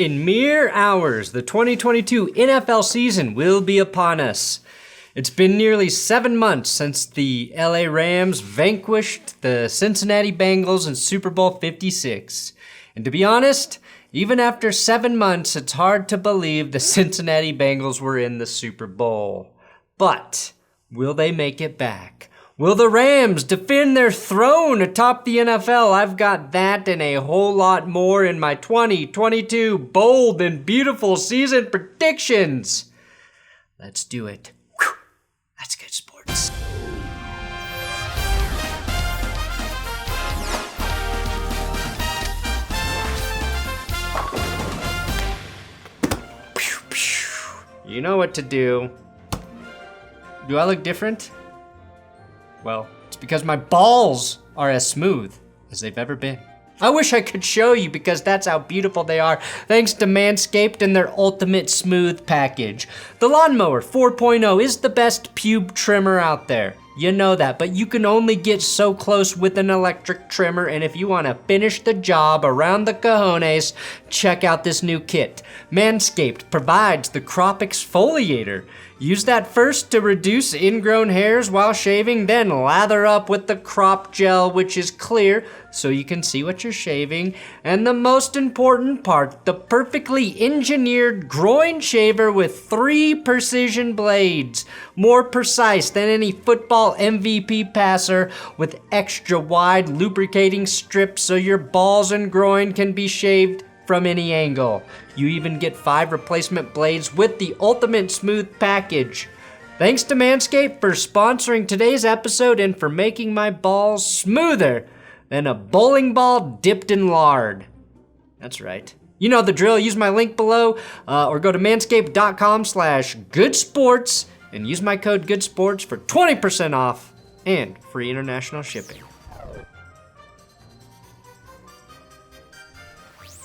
In mere hours, the 2022 NFL season will be upon us. It's been nearly 7 months since the LA Rams vanquished the Cincinnati Bengals in Super Bowl 56. And to be honest, even after 7 months, it's hard to believe the Cincinnati Bengals were in the Super Bowl. But will they make it back? Will the Rams defend their throne atop the NFL? I've got that and a whole lot more in my 2022 bold and beautiful season predictions. Let's do it. Whew. That's good sports. You know what to do. Do I look different? Well, it's because my balls are as smooth as they've ever been. I wish I could show you because that's how beautiful they are, thanks to Manscaped and their ultimate smooth package. The Lawnmower 4.0 is the best pube trimmer out there. You know that, but you can only get so close with an electric trimmer, and if you want to finish the job around the cojones, check out this new kit. Manscaped provides the crop exfoliator. Use that first to reduce ingrown hairs while shaving, then lather up with the crop gel, which is clear, so you can see what you're shaving. And the most important part, the perfectly engineered groin shaver with 3 precision blades. More precise than any football MVP passer, with extra wide lubricating strips so your balls and groin can be shaved from any angle. You even get 5 replacement blades with the ultimate smooth package. Thanks to Manscaped for sponsoring today's episode and for making my balls smoother than a bowling ball dipped in lard. That's right. You know the drill. Use my link below or go to manscaped.com/goodsports and use my code GOODSPORTS for 20% off and free international shipping.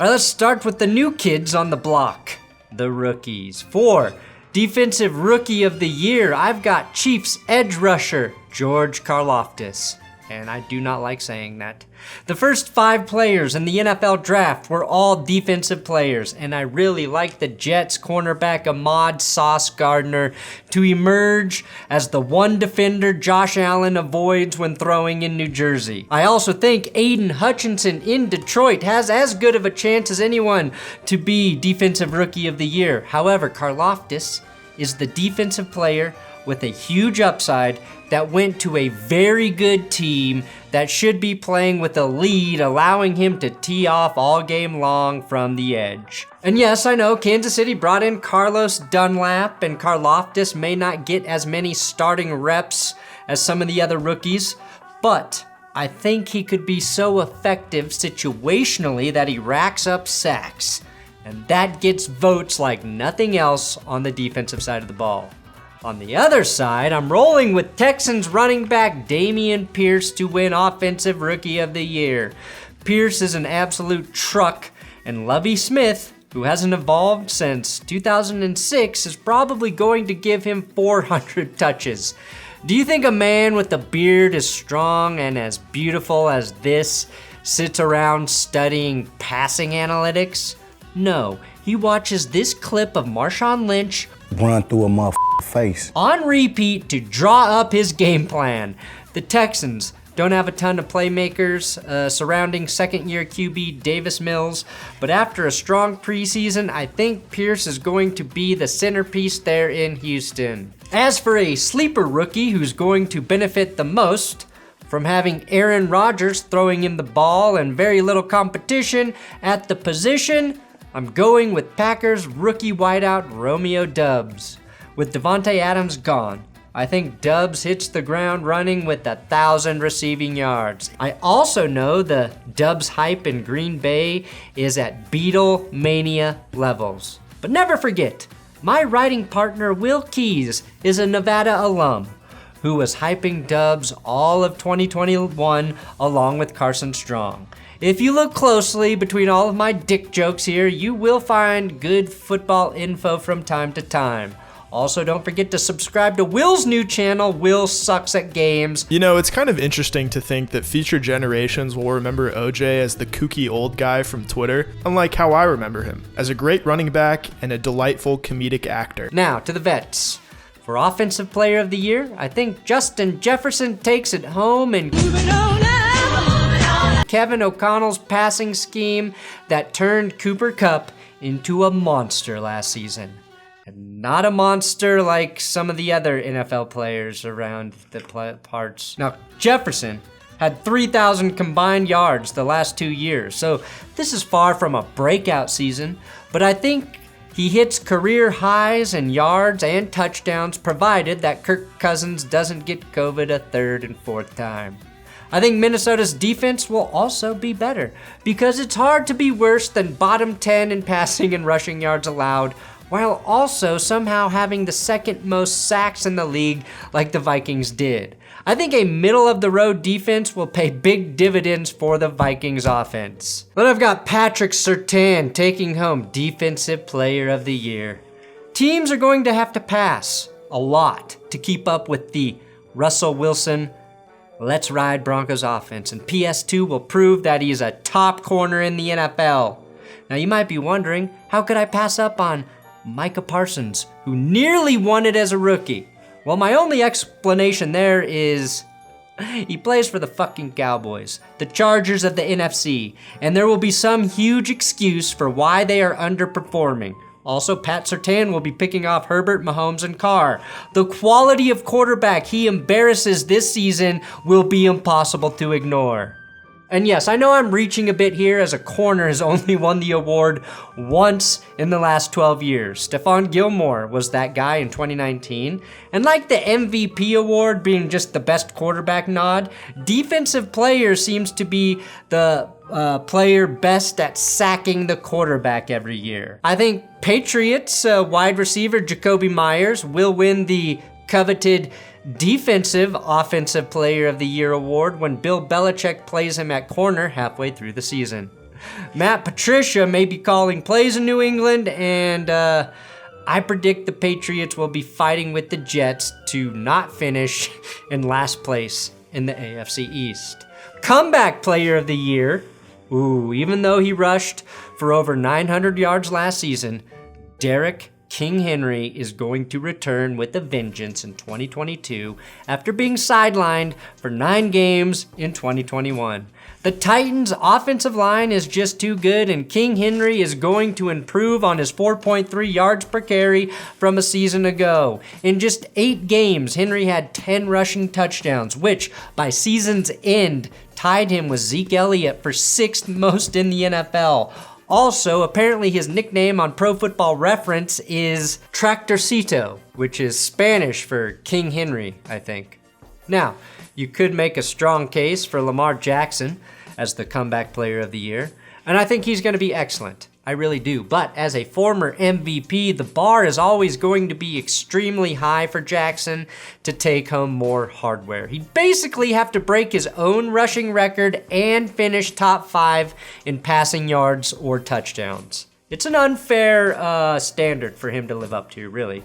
All right, let's start with the new kids on the block, the rookies. For Defensive Rookie of the Year, I've got Chiefs edge rusher George Karlaftis, and I do not like saying that. The first 5 players in the NFL draft were all defensive players, and I really like the Jets cornerback Ahmad Sauce Gardner to emerge as the one defender Josh Allen avoids when throwing in New Jersey. I also think Aiden Hutchinson in Detroit has as good of a chance as anyone to be Defensive Rookie of the Year. However, Karlaftis is the defensive player with a huge upside that went to a very good team that should be playing with a lead, allowing him to tee off all game long from the edge. And yes, I know Kansas City brought in Carlos Dunlap, and Karlaftis may not get as many starting reps as some of the other rookies, but I think he could be so effective situationally that he racks up sacks, and that gets votes like nothing else on the defensive side of the ball. On the other side, I'm rolling with Texans running back Dameon Pierce to win Offensive Rookie of the Year. Pierce is an absolute truck, and Lovie Smith, who hasn't evolved since 2006, is probably going to give him 400 touches. Do you think a man with a beard as strong and as beautiful as this sits around studying passing analytics? No, he watches this clip of Marshawn Lynch run through a motherfucking face on repeat to draw up his game plan. The Texans don't have a ton of playmakers surrounding second-year QB Davis Mills, but after a strong preseason, I think Pierce is going to be the centerpiece there in Houston. As for a sleeper rookie who's going to benefit the most from having Aaron Rodgers throwing him the ball and very little competition at the position, I'm going with Packers rookie wideout Romeo Doubs. With Devontae Adams gone, I think Doubs hits the ground running with 1,000 receiving yards. I also know the Doubs hype in Green Bay is at Beatlemania levels. But never forget, my writing partner Will Keys is a Nevada alum who was hyping Doubs all of 2021 along with Carson Strong. If you look closely between all of my dick jokes here, you will find good football info from time to time. Also, don't forget to subscribe to Will's new channel, Will Sucks at Games. You know, it's kind of interesting to think that future generations will remember OJ as the kooky old guy from Twitter, unlike how I remember him, as a great running back and a delightful comedic actor. Now, to the vets. For Offensive Player of the Year, I think Justin Jefferson takes it home, and Kevin O'Connell's passing scheme that turned Cooper Kupp into a monster last season. And not a monster like some of the other NFL players around the parts. Now, Jefferson had 3,000 combined yards the last 2 years, so this is far from a breakout season, but I think he hits career highs in yards and touchdowns, provided that Kirk Cousins doesn't get COVID a third and fourth time. I think Minnesota's defense will also be better, because it's hard to be worse than bottom 10 in passing and rushing yards allowed, while also somehow having the second most sacks in the league like the Vikings did. I think a middle-of-the-road defense will pay big dividends for the Vikings offense. Then I've got Patrick Surtain taking home Defensive Player of the Year. Teams are going to have to pass a lot to keep up with the Russell Wilson Let's Ride Broncos offense, and PS2 will prove that he's a top corner in the NFL. Now you might be wondering, how could I pass up on Micah Parsons, who nearly won it as a rookie? Well, my only explanation there is he plays for the fucking Cowboys, the Chargers of the NFC, and there will be some huge excuse for why they are underperforming. Also, Pat Surtain will be picking off Herbert, Mahomes, and Carr. The quality of quarterback he embarrasses this season will be impossible to ignore. And yes, I know I'm reaching a bit here, as a corner has only won the award once in the last 12 years. Stephon Gilmore was that guy in 2019. And like the MVP award being just the best quarterback nod, defensive player seems to be the player best at sacking the quarterback every year. I think Patriots wide receiver Jacoby Myers will win the coveted Defensive Offensive Player of the Year award when Bill Belichick plays him at corner halfway through the season. Matt Patricia may be calling plays in New England, and I predict the Patriots will be fighting with the Jets to not finish in last place in the AFC East. Comeback Player of the Year, even though he rushed for over 900 yards last season, Derrick King Henry is going to return with a vengeance in 2022 after being sidelined for 9 games in 2021. The Titans' offensive line is just too good, and King Henry is going to improve on his 4.3 yards per carry from a season ago. In just 8 games, Henry had 10 rushing touchdowns, which by season's end tied him with Zeke Elliott for 6th most in the NFL. Also, apparently his nickname on Pro Football Reference is Tractorcito, which is Spanish for King Henry, I think. Now, you could make a strong case for Lamar Jackson as the Comeback Player of the Year, and I think he's going to be excellent. I really do. But as a former MVP, the bar is always going to be extremely high for Jackson to take home more hardware. He'd basically have to break his own rushing record and finish top 5 in passing yards or touchdowns. It's an unfair standard for him to live up to, really.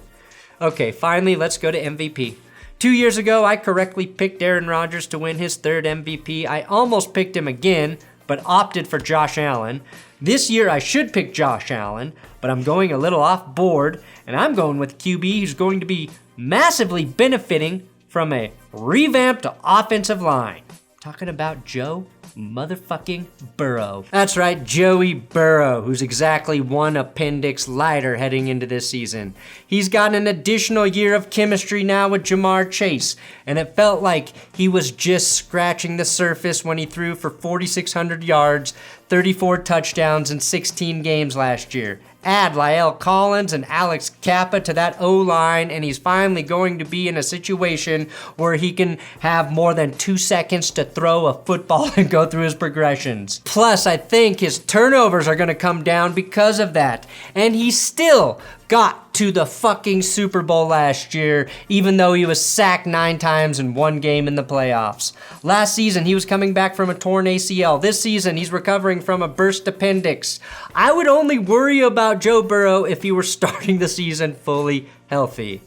Okay, finally, let's go to MVP. 2 years ago, I correctly picked Aaron Rodgers to win his 3rd MVP. I almost picked him again, but opted for Josh Allen. This year, I should pick Josh Allen, but I'm going a little off board, and I'm going with QB who's going to be massively benefiting from a revamped offensive line. Talking about Joe motherfucking Burrow. That's right, Joey Burrow, who's exactly 1 appendix lighter heading into this season. He's got an additional year of chemistry now with Jamar Chase, and it felt like he was just scratching the surface when he threw for 4,600 yards, 34 touchdowns in 16 games last year. Add La'el Collins and Alex Kappa to that O-line, and he's finally going to be in a situation where he can have more than 2 seconds to throw a football and go go through his progressions. Plus, I think his turnovers are gonna come down because of that. And he still got to the fucking Super Bowl last year, even though he was sacked 9 times in one game in the playoffs. Last season, he was coming back from a torn ACL. This season, he's recovering from a burst appendix. I would only worry about Joe Burrow if he were starting the season fully healthy.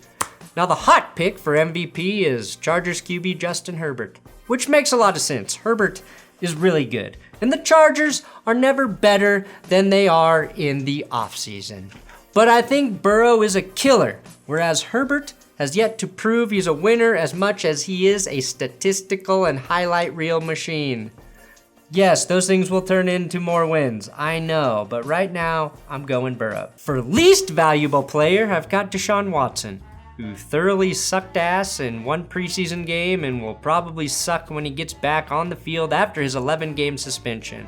Now, the hot pick for MVP is Chargers QB Justin Herbert, which makes a lot of sense. Herbert is really good, and the Chargers are never better than they are in the offseason. But I think Burrow is a killer, whereas Herbert has yet to prove he's a winner as much as he is a statistical and highlight reel machine. Yes, those things will turn into more wins, I know, but right now, I'm going Burrow. For least valuable player, I've got Deshaun Watson, who thoroughly sucked ass in one preseason game and will probably suck when he gets back on the field after his 11-game suspension.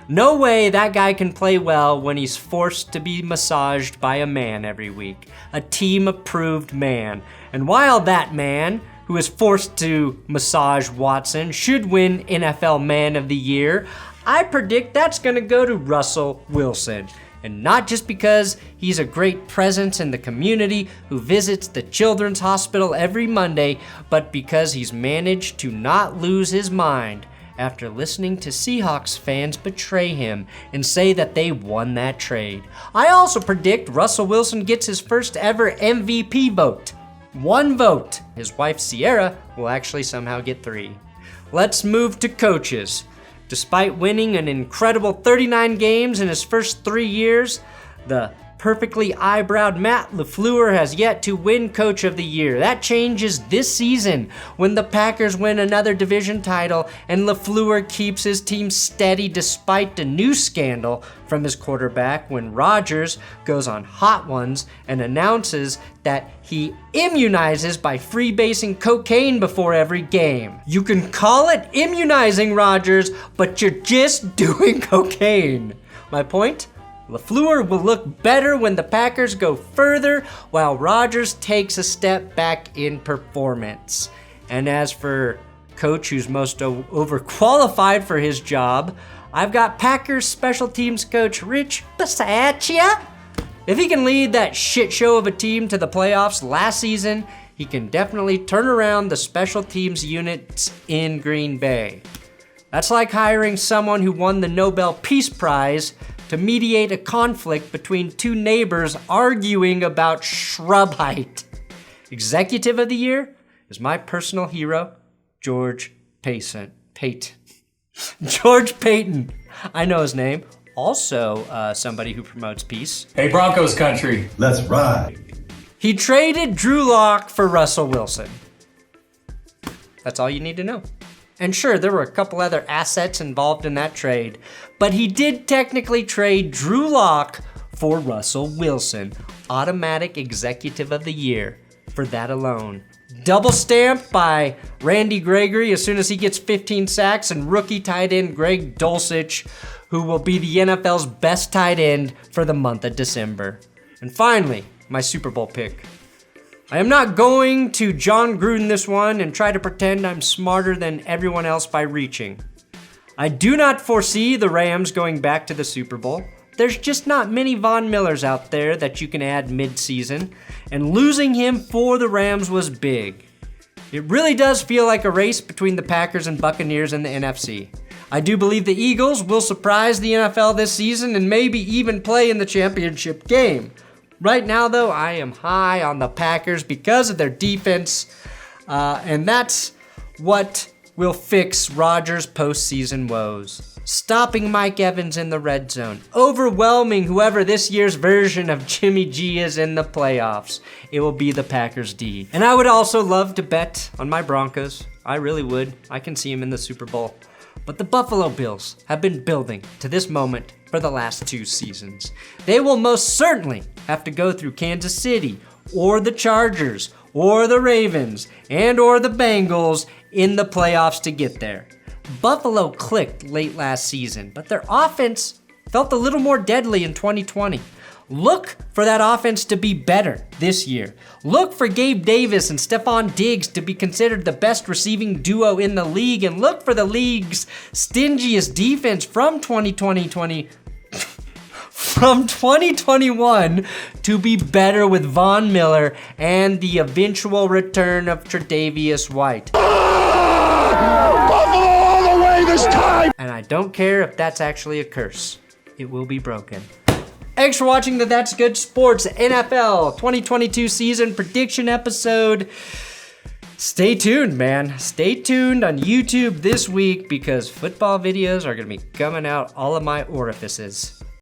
No way that guy can play well when he's forced to be massaged by a man every week, a team-approved man. And while that man, who is forced to massage Watson, should win NFL Man of the Year, I predict that's gonna go to Russell Wilson. And not just because he's a great presence in the community who visits the Children's Hospital every Monday, but because he's managed to not lose his mind after listening to Seahawks fans betray him and say that they won that trade. I also predict Russell Wilson gets his first ever MVP vote. 1 vote. His wife Sierra will actually somehow get 3. Let's move to coaches. Despite winning an incredible 39 games in his first 3 years, the perfectly eyebrowed Matt LaFleur has yet to win Coach of the Year. That changes this season when the Packers win another division title and LaFleur keeps his team steady despite the new scandal from his quarterback when Rodgers goes on Hot Ones and announces that he immunizes by freebasing cocaine before every game. You can call it immunizing, Rodgers, but you're just doing cocaine. My point? LaFleur will look better when the Packers go further while Rodgers takes a step back in performance. And as for coach who's most overqualified for his job, I've got Packers special teams coach Rich Bisaccia. If he can lead that shit show of a team to the playoffs last season, he can definitely turn around the special teams units in Green Bay. That's like hiring someone who won the Nobel Peace Prize to mediate a conflict between 2 neighbors arguing about shrub height. Executive of the Year is my personal hero, George Payton. George Payton. I know his name. Also, somebody who promotes peace. Hey, Broncos country. Let's ride. He traded Drew Lock for Russell Wilson. That's all you need to know. And sure, there were a couple other assets involved in that trade, but he did technically trade Drew Lock for Russell Wilson, automatic executive of the year for that alone. Double stamped by Randy Gregory as soon as he gets 15 sacks and rookie tight end Greg Dulcich, who will be the NFL's best tight end for the month of December. And finally, my Super Bowl pick. I am not going to John Gruden this one and try to pretend I'm smarter than everyone else by reaching. I do not foresee the Rams going back to the Super Bowl. There's just not many Von Millers out there that you can add mid-season, and losing him for the Rams was big. It really does feel like a race between the Packers and Buccaneers in the NFC. I do believe the Eagles will surprise the NFL this season and maybe even play in the championship game. Right now, though, I am high on the Packers because of their defense, and that's what will fix Rodgers' postseason woes. Stopping Mike Evans in the red zone, overwhelming whoever this year's version of Jimmy G is in the playoffs. It will be the Packers D. And I would also love to bet on my Broncos. I really would. I can see them in the Super Bowl. But the Buffalo Bills have been building to this moment for the last 2 seasons. They will most certainly have to go through Kansas City, or the Chargers, or the Ravens, and or the Bengals in the playoffs to get there. Buffalo clicked late last season, but their offense felt a little more deadly in 2020. Look for that offense to be better this year. Look for Gabe Davis and Stephon Diggs to be considered the best receiving duo in the league, and look for the league's stingiest defense from 2021 to be better with Von Miller and the eventual return of Tre'Davious White. Buffalo all the way this time! And I don't care if that's actually a curse. It will be broken. Thanks for watching the That's Good Sports NFL 2022 season prediction episode. Stay tuned, man. Stay tuned on YouTube this week because football videos are going to be coming out all of my orifices.